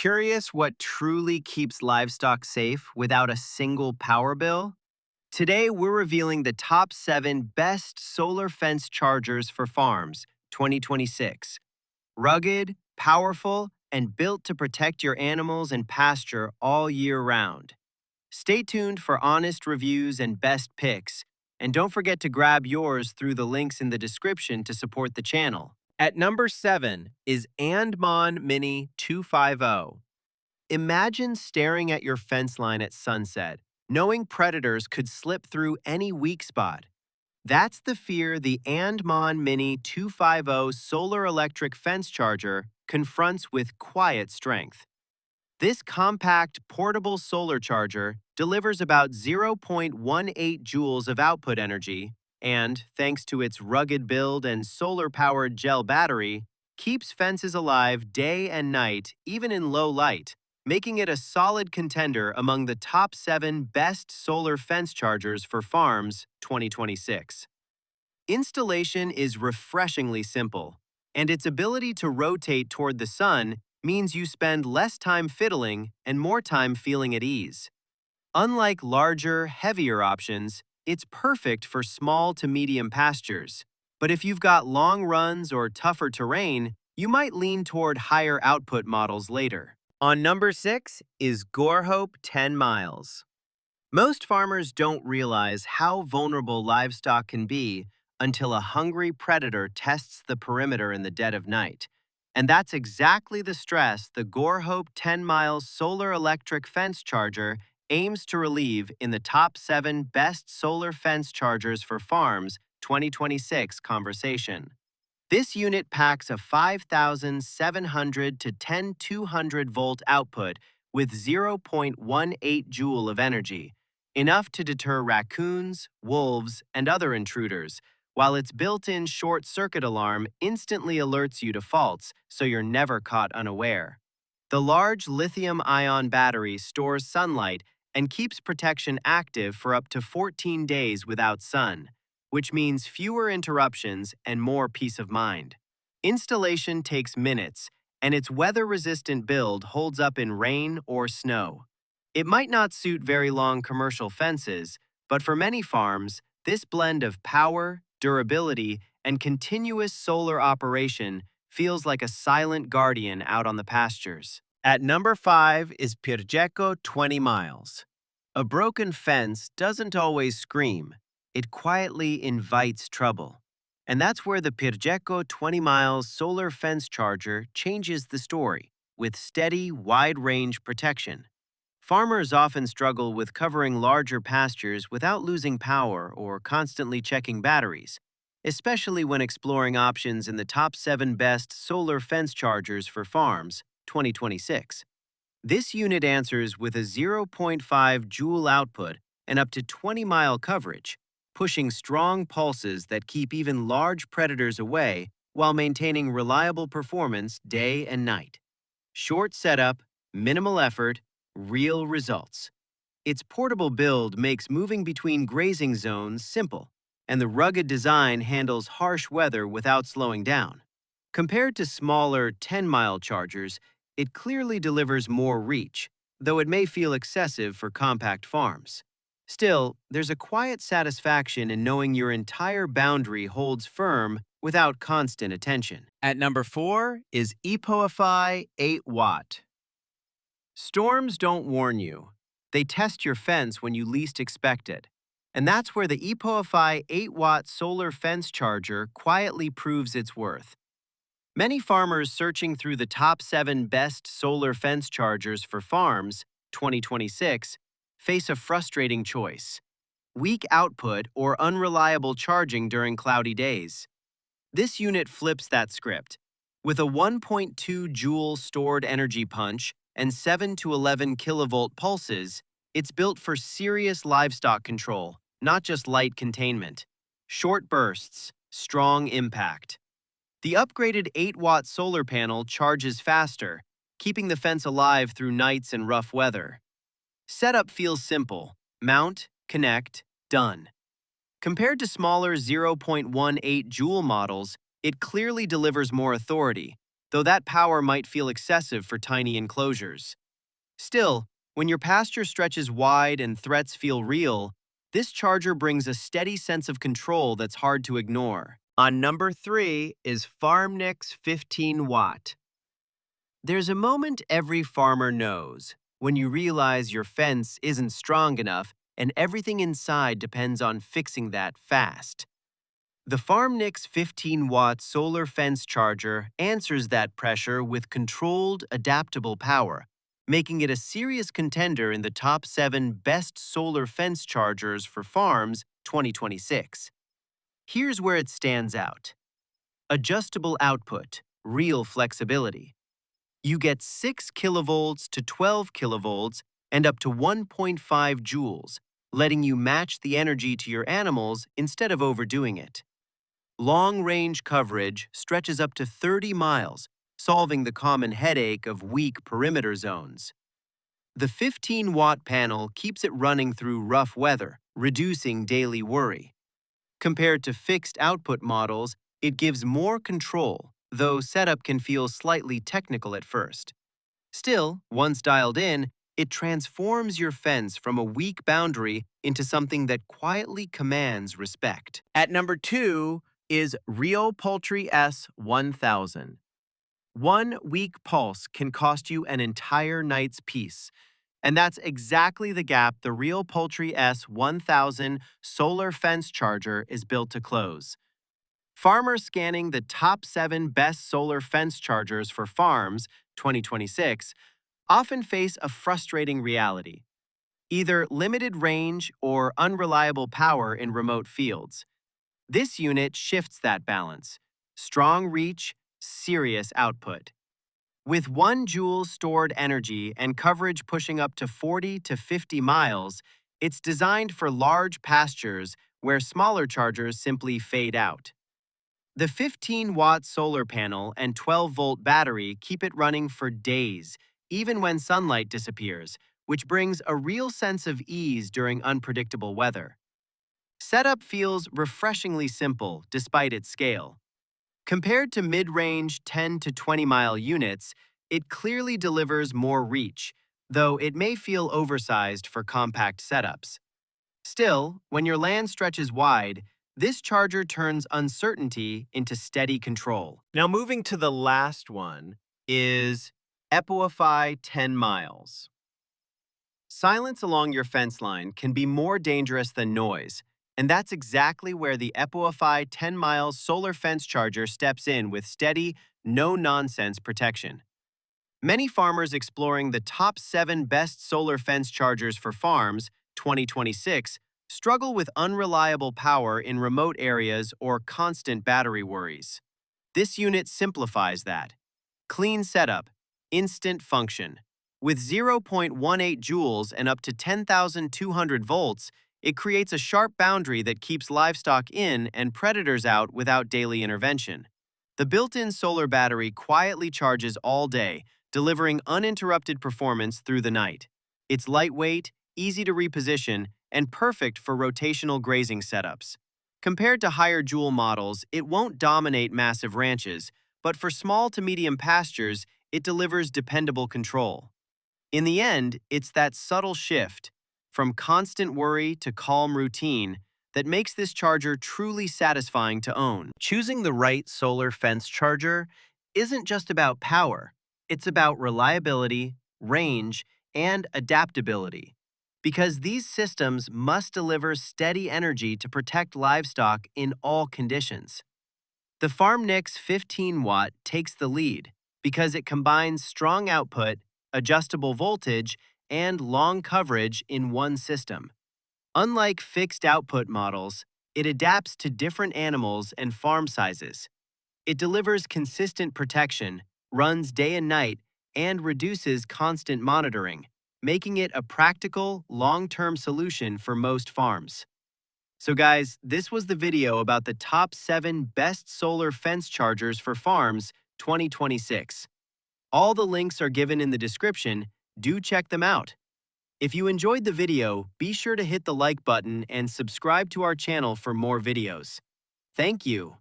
Curious what truly keeps livestock safe without a single power bill? Today, we're revealing the top 7 best solar fence chargers for farms 2026. Rugged, powerful, and built to protect your animals and pasture all year round. Stay tuned for honest reviews and best picks, and don't forget to grab yours through the links in the description to support the channel. At number 7 is ANDMON Mini 250. Imagine staring at your fence line at sunset, knowing predators could slip through any weak spot. That's the fear the ANDMON Mini 250 solar electric fence charger confronts with quiet strength. This compact, portable solar charger delivers about 0.18 joules of output energy and, thanks to its rugged build and solar-powered gel battery, keeps fences alive day and night, even in low light, making it a solid contender among the top 7 best solar fence chargers for farms 2026. Installation is refreshingly simple, and its ability to rotate toward the sun means you spend less time fiddling and more time feeling at ease. Unlike larger, heavier options, it's perfect for small to medium pastures. But if you've got long runs or tougher terrain, you might lean toward higher output models later. On number 6 is Gorhope 10 miles. Most farmers don't realize how vulnerable livestock can be until a hungry predator tests the perimeter in the dead of night. And that's exactly the stress the Gorhope 10 miles solar electric fence charger aims to relieve in the top 7 best solar fence chargers for farms 2026 conversation. This unit packs a 5,700 to 10,200 volt output with 0.18 joule of energy, enough to deter raccoons, wolves, and other intruders, while its built-in short-circuit alarm instantly alerts you to faults so you're never caught unaware. The large lithium-ion battery stores sunlight and keeps protection active for up to 14 days without sun, which means fewer interruptions and more peace of mind. Installation takes minutes, and its weather-resistant build holds up in rain or snow. It might not suit very long commercial fences, but for many farms, this blend of power, durability, and continuous solar operation feels like a silent guardian out on the pastures. At number 5 is Pirjeco 20 miles. A broken fence doesn't always scream. It quietly invites trouble. And that's where the Pirjeco 20 miles solar fence charger changes the story, with steady, wide-range protection. Farmers often struggle with covering larger pastures without losing power or constantly checking batteries, especially when exploring options in the top 7 best solar fence chargers for farms 2026. This unit answers with a 0.5 joule output and up to 20-mile coverage, pushing strong pulses that keep even large predators away while maintaining reliable performance day and night. Short setup, minimal effort, real results. Its portable build makes moving between grazing zones simple, and the rugged design handles harsh weather without slowing down. Compared to smaller 10-mile chargers, it clearly delivers more reach, though it may feel excessive for compact farms. Still, there's a quiet satisfaction in knowing your entire boundary holds firm without constant attention. At number 4 is Epoify 8-watt. Storms don't warn you. They test your fence when you least expect it. And that's where the Epoify 8-watt solar fence charger quietly proves its worth. Many farmers searching through the top 7 best solar fence chargers for farms 2026 face a frustrating choice: weak output or unreliable charging during cloudy days. This unit flips that script. With a 1.2 joule stored energy punch and 7 to 11 kilovolt pulses, it's built for serious livestock control, not just light containment. Short bursts, strong impact. The upgraded 8-watt solar panel charges faster, keeping the fence alive through nights and rough weather. Setup feels simple: mount, connect, done. Compared to smaller 0.18 joule models, it clearly delivers more authority, though that power might feel excessive for tiny enclosures. Still, when your pasture stretches wide and threats feel real, this charger brings a steady sense of control that's hard to ignore. On number 3 is FarmNix 15 Watt. There's a moment every farmer knows when you realize your fence isn't strong enough and everything inside depends on fixing that fast. The FarmNix 15 watt solar fence charger answers that pressure with controlled, adaptable power, making it a serious contender in the top 7 best solar fence chargers for farms 2026. Here's where it stands out. Adjustable output, real flexibility. You get 6 kilovolts to 12 kilovolts and up to 1.5 joules, letting you match the energy to your animals instead of overdoing it. Long-range coverage stretches up to 30 miles, solving the common headache of weak perimeter zones. The 15-watt panel keeps it running through rough weather, reducing daily worry. Compared to fixed output models, it gives more control, though setup can feel slightly technical at first. Still, once dialed in, it transforms your fence from a weak boundary into something that quietly commands respect. At number 2 is Realpoultry S1000. 1 weak pulse can cost you an entire night's peace. And that's exactly the gap the Realpoultry S1000 solar fence charger is built to close. Farmers scanning the top 7 best solar fence chargers for farms 2026 often face a frustrating reality: either limited range or unreliable power in remote fields. This unit shifts that balance. Strong reach, serious output. With 1 joule stored energy and coverage pushing up to 40 to 50 miles, it's designed for large pastures where smaller chargers simply fade out. The 15-watt solar panel and 12-volt battery keep it running for days, even when sunlight disappears, which brings a real sense of ease during unpredictable weather. Setup feels refreshingly simple despite its scale. Compared to mid-range 10 to 20-mile units, it clearly delivers more reach, though it may feel oversized for compact setups. Still, when your land stretches wide, this charger turns uncertainty into steady control. Now moving to the last one is Epoify 10 miles. Silence along your fence line can be more dangerous than noise, and that's exactly where the Epoify 10 miles solar fence charger steps in with steady, no-nonsense protection. Many farmers exploring the top 7 best solar fence chargers for farms 2026 struggle with unreliable power in remote areas or constant battery worries. This unit simplifies that. Clean setup, instant function. With 0.18 joules and up to 10,200 volts, it creates a sharp boundary that keeps livestock in and predators out without daily intervention. The built-in solar battery quietly charges all day, delivering uninterrupted performance through the night. It's lightweight, easy to reposition, and perfect for rotational grazing setups. Compared to higher joule models, it won't dominate massive ranches, but for small to medium pastures, it delivers dependable control. In the end, it's that subtle shift, from constant worry to calm routine, that makes this charger truly satisfying to own. Choosing the right solar fence charger isn't just about power. It's about reliability, range, and adaptability. Because these systems must deliver steady energy to protect livestock in all conditions. The FarmNix 15-watt takes the lead because it combines strong output, adjustable voltage, and long coverage in one system. Unlike fixed output models, it adapts to different animals and farm sizes. It delivers consistent protection, runs day and night, and reduces constant monitoring, making it a practical, long-term solution for most farms. So guys, this was the video about the top 7 best solar fence chargers for farms 2026. All the links are given in the description. Do check them out. If you enjoyed the video, be sure to hit the like button and subscribe to our channel for more videos. Thank you.